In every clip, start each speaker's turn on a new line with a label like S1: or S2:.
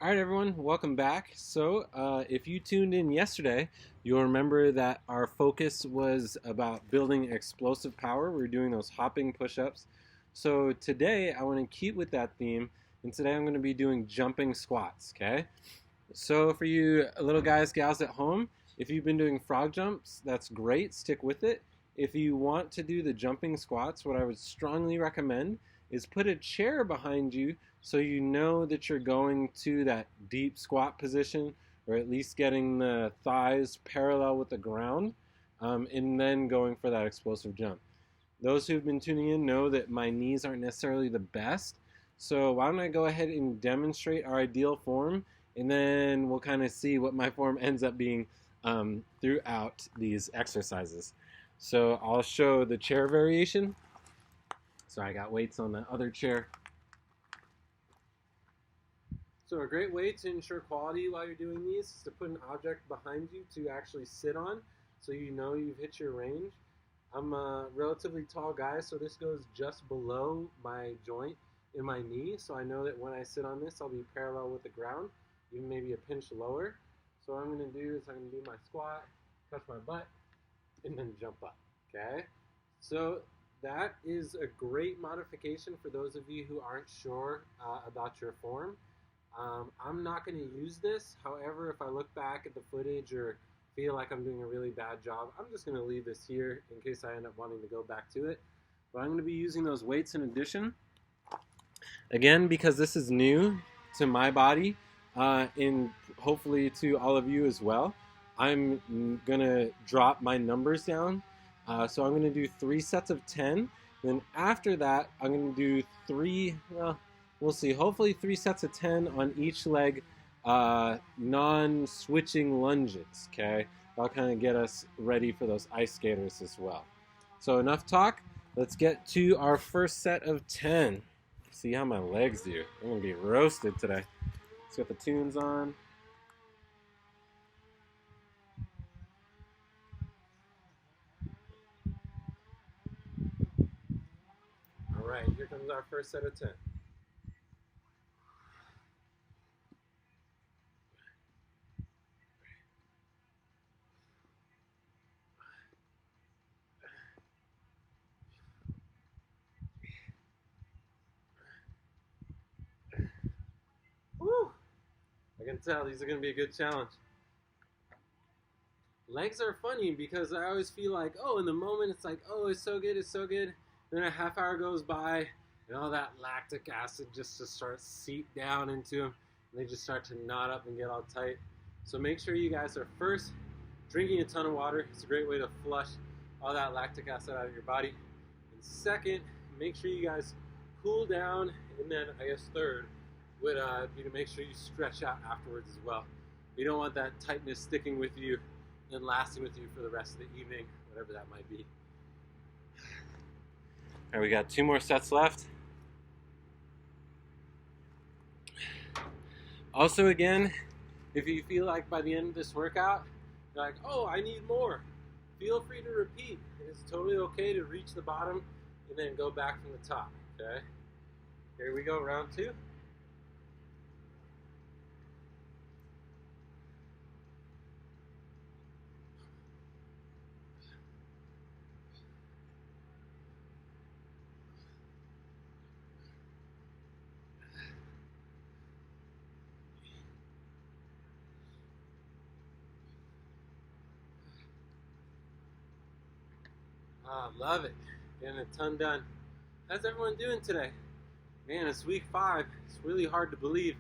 S1: All right, everyone, welcome back. If you tuned in yesterday, you'll remember that our focus was about building explosive power. We were doing those hopping push ups. So, today I want to keep with that theme, and today I'm going to be doing jumping squats, okay? So, for you little guys, gals at home, if you've been doing frog jumps, that's great, stick with it. If you want to do the jumping squats, what I would strongly recommend is put a chair behind you so you know that you're going to that deep squat position, or at least getting the thighs parallel with the ground, and then going for that explosive jump. Those who've been tuning in know that my knees aren't necessarily the best, so why don't I go ahead and demonstrate our ideal form, and then we'll kind of see what my form ends up being throughout these exercises. So I'll show the chair variation. So I got weights on the other chair. So a great way to ensure quality while you're doing these is to put an object behind you to actually sit on, so you know you've hit your range. I'm a relatively tall guy, so this goes just below my joint in my knee, so I know that when I sit on this, I'll be parallel with the ground, even maybe a pinch lower. So what I'm going to do is I'm going to do my squat, touch my butt, and then jump up, okay? So that is a great modification for those of you who aren't sure about your form. I'm not going to use this. However, if I look back at the footage or feel like I'm doing a really bad job, I'm just going to leave this here in case I end up wanting to go back to it. But I'm going to be using those weights in addition. Again, because this is new to my body, and hopefully to all of you as well, I'm going to drop my numbers down. So I'm going to do 3 sets of 10. Then after that, I'm going to do we'll see, hopefully 3 sets of 10 on each leg, non-switching lunges, okay? That'll kind of get us ready for those ice skaters as well. So enough talk, let's get to our first set of 10. See how my legs do. I'm going to be roasted today. Let's get the tunes on. All right, here comes our first set of 10. Woo! I can tell these are going to be a good challenge. Legs are funny because I always feel like, oh, in the moment it's like, oh, it's so good, it's so good. Then a half hour goes by and all that lactic acid just starts seep down into them, and they just start to knot up and get all tight. So make sure you guys are first drinking a ton of water. It's a great way to flush all that lactic acid out of your body. And second, make sure you guys cool down, and then I guess third would be to make sure you stretch out afterwards as well. You don't want that tightness sticking with you and lasting with you for the rest of the evening, whatever that might be. All right, we got 2 more sets left. Also, again, if you feel like by the end of this workout, you're like, oh, I need more, feel free to repeat. It is totally okay to reach the bottom and then go back from the top, okay? Here we go, round 2. Love it. Getting a ton done. How's everyone doing today? Man, it's week 5. It's really hard to believe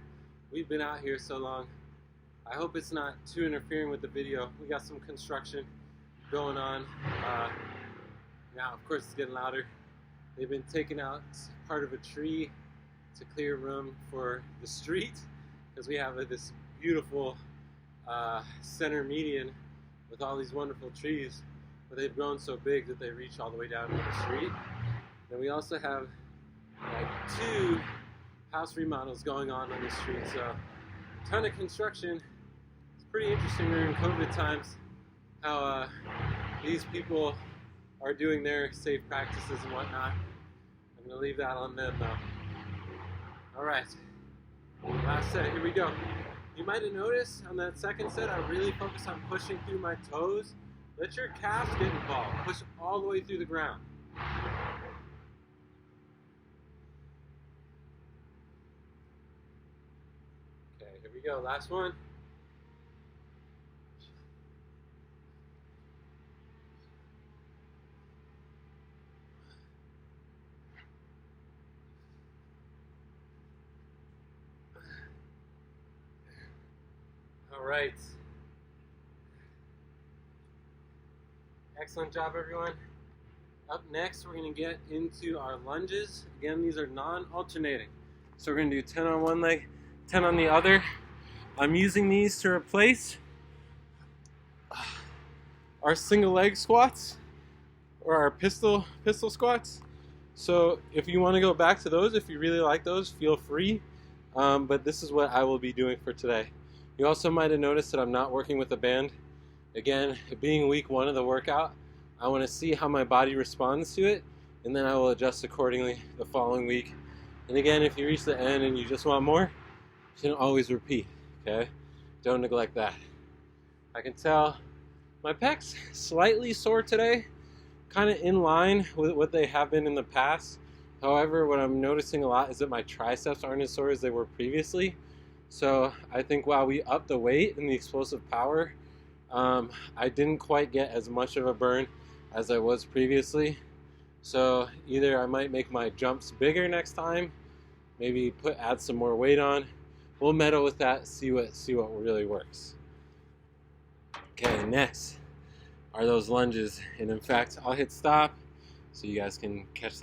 S1: we've been out here so long. I hope it's not too interfering with the video. We got some construction going on. Now, of course, it's getting louder. They've been taking out part of a tree to clear room for the street, because we have this beautiful center median with all these wonderful trees, but they've grown so big that they reach all the way down to the street. Then we also have like 2 house remodels going on the street, so a ton of construction. It's pretty interesting during COVID times how these people are doing their safe practices and whatnot. I'm going to leave that on them though. All right, Last set, here we go. You might have noticed on that second set, I really focused on pushing through my toes. Let your calves get involved. Push all the way through the ground. Okay, here we go. Last one. All right. Excellent job, everyone. Up next, we're going to get into our lunges. Again, these are non-alternating. So we're going to do 10 on one leg, 10 on the other. I'm using these to replace our single leg squats or our pistol squats. So if you want to go back to those, if you really like those, feel free. But this is what I will be doing for today. You also might have noticed that I'm not working with a band. Again, being week 1 of the workout, I want to see how my body responds to it, and then I will adjust accordingly the following week. And again, if you reach the end and you just want more, you can always repeat, okay? Don't neglect that. I can tell my pecs slightly sore today, kind of in line with what they have been in the past. However, what I'm noticing a lot is that my triceps aren't as sore as they were previously. So I think while we upped the weight and the explosive power, I didn't quite get as much of a burn as I was previously. So either I might make my jumps bigger next time, maybe add some more weight on. We'll meddle with that, see what really works. Okay, next are those lunges. And in fact, I'll hit stop so you guys can catch that